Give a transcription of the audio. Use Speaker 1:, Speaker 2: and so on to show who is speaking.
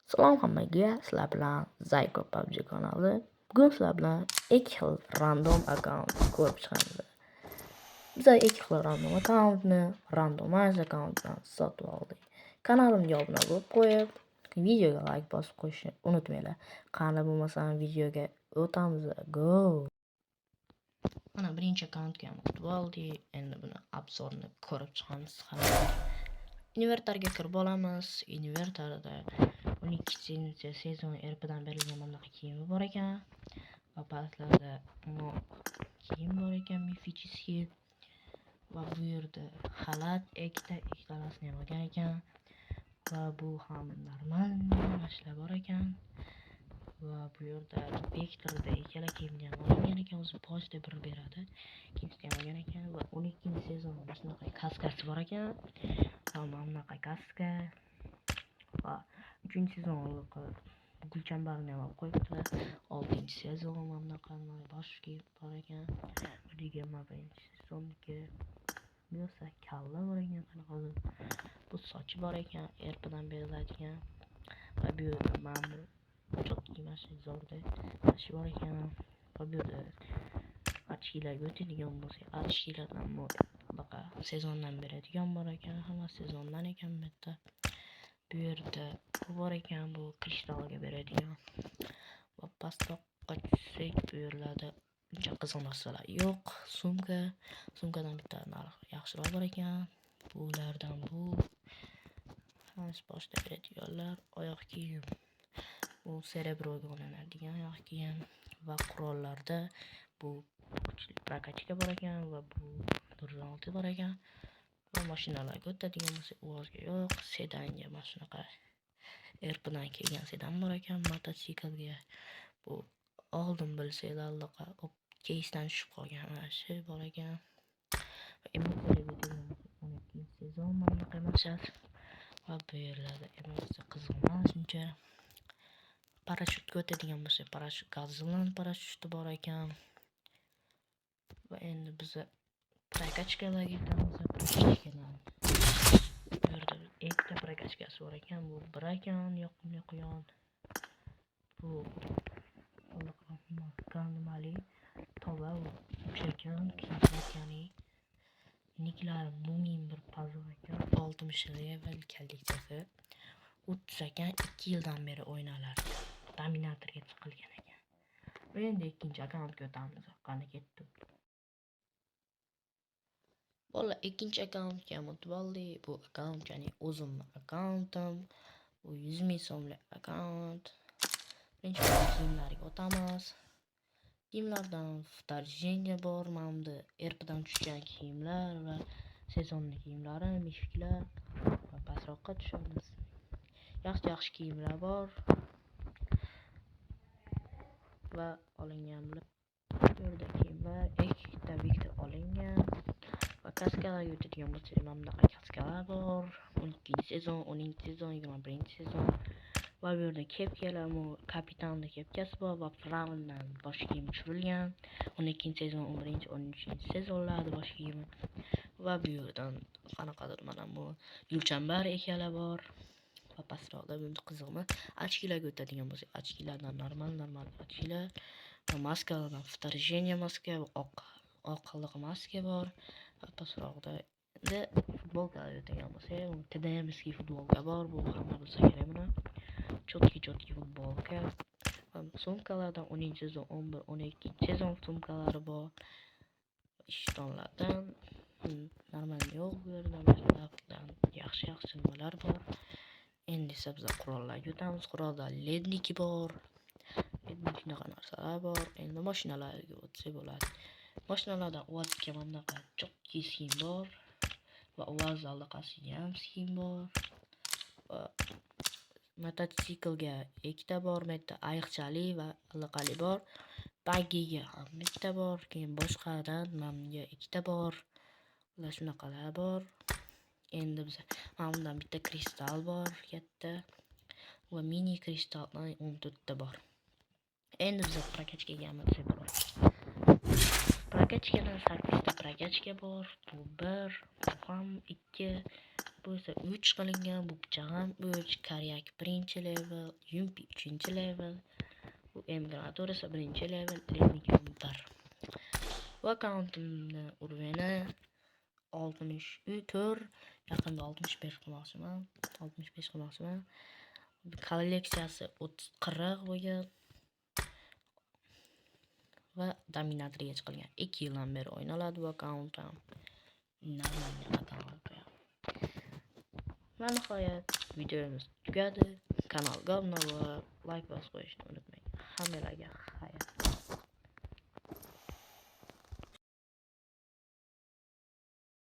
Speaker 1: Salom hammaga, sizlar bilan Zyko PUBG kanali. Bugun sizlar bilan ikki xil random akkaunt ko'rib chiqamiz. Biz ikki xil random akkauntni randomize akkauntdan sotib oldik. Kanalimga obuna bo'lib qo'yib, videoga like bosib qo'yishni unutmanglar. Qani bo'lmasam videoga o'tamiz. Go! Mana birinchi akkauntga o'tib oldik. Endi buni obzorni ko'rib chiqamiz. Invertorga kirib olamiz. Invertorda 12 sezon erpadan berilgan bunaqa kiyimi bor ekan. Va pastlarda kiyim bor ekan, mifichskiy. Va bu yerda xalat ikkalasini ham olgan ekan. Va bu ham normal mashlar bor ekan. Va bu yerda Vektorda ikkala kiyimni ham olgan ekan, o'zi pochta bir beradi. Ikkinchisini ham olgan ekan va 12-sezon shunaqa kaskasi bor ekan. Va mana bunaqa kaska. Va 3-sezon gulchambarni ham olib qo'yibdilar. 6-sezon mana bunaqa bosh kiyim bor ekan. 21-sezonniki bu esa kalla bor ekan, qanaqa bu sochi bor ekan, erpadan beriladigan. Va bu yerda mana bu chotki zo'rda tashi bor ekan. Va bu yerda ochkilarga o'tadigan bo'lsa, ochkilardan bunaqa sezondan beradigan bor ekan, hamma sezondan ekan bu yerda. Bu yerda bu bor ekan, bu kristalga beradigan. Va pastroqqa tushsak, bu yerlarda uncha qiziq narsalar yo'q. Sumkadan bitta narx yaxshiroq bor ekan. Bulardan bu hammasi boshda beradiganlar. Oyoq kiyim, bu serebroga olinadigan oyoq kiyim. Va qurollarda bu prokachka bor ekan va bu 106 bor ekan. Va mashinalarga o'tadigan bo'lsa, uvozga yo'q. Sedanga mana shunaqa erpadan kelgan sedan bor ekan. Mototsiklga bu oldin bilsanglar keysdan tushib qolgan mana shu bor ekan. Sezon mana qilmashar. Va bu yerlarda emas qiziq emas uncha. Parashyutga o'tadigan bo'lsa, parashyut gazilan parashyuti bor ekan. Va endi biz prokachkalarga o'tamiz. Bu yerda ikkita prokachkasi bor ekan. Bu bir ekan, yoqimli quyon. Bu nimali tova ekan, ya'ni niklari mumin bir puzzle ekan. 60 level kallikchasi. 30 ekan, 2 yildan beri o'ynalar. Dominatorga chiqilgan ekan. Va endi ikkinchi akkauntga o'tamiz. Qani ketdi. Bola ikkinchi akkauntga o'tib oldik. Bu akkaunt ya'ni o'zimni akkauntim. Bu 100,000 so'mlik akkaunt. Birinchi kiyimlarga o'tamiz. Kiyimlardan вторжение bor, mana erpadan tushgan kiyimlar va sezonning kiyimlari, mishklar. Va pastroqqa tushamiz. Yaxshi kiyimlar bor. Va olingan bu yerda kiyimlar, ikkita Vektor olingan. Va kaskalarga o'tadigan bo'lsa, mana bunaqa kaskalar bor. 12-sezon, 10-sezon, 21-sezon. Va bu yerda kepkalar, kapitanning kepkasi bor va Fraundan bosh kiyim tushirilgan. 12-sezon, 11-, 13-sezonlarda bosh kiyimi. Va bu yerdan qanaqadir mana bu gulchambar ekalar bor. Va pastroqda buncha qiziqmi? Ochkilarga o'tadigan bo'lsa, ochkilardan normal ochkilar. Va maskalardan вторжение maska, oqliq maska bor. Va pastroqda endi futbolkalarga o'tadigan bo'lsa, TDMskiy futbolka bor. Bu hamma bilsa kerak buni. Chotki futbolka. Sumkalardan 10-sezon, 11, 12-sezon sumkalari bor. Ishtonlardan normal yo'q bu yerda. Yaxshi nimalar bor. Endi esa biz qurollarga o'tamiz. Qurolda ledniki bor. Shunaqa narsalar bor. Endi mashinalarga o'tsak bo'ladi. Mashinalarda uvozga mana bunaqa chotki skin bor. Va uvoz allaqasiga ham skin bor. Va mototsiklga ikkita bor, bitta ayiqchali va allaqali bor. Baggiga ham bitta bor, keyin boshqadan menga ikkita bor. Ular shunaqalar bor. Endi biz mana bundan bitta kristal bor, katta. Va mini kristaldan 14 ta bor. Endi biz prokachkaga o'tsak bo'ladi. Prokachkadan 8 ta prokachka bor. Bu 1, bu ham 2, Bu esa 3 qilingan, bu pichoq ham 3, karyak 1-level, yumpi 3-level, bu emigrator esa 1-level, lemig 1. Bu akkauntimni uroveni 64, yaqinda 65 qilmoqchiman. 65 qilmoqchiman. Kolleksiyasi 40 bo'lgan va dominatorga chiqilgan. 2 yildan beri o'ynaladi bu akkauntim. Va nihoyat videomiz tugadi. Kanalga obuna bo'lib, like bosib qo'yishni unutmang. Hammalarga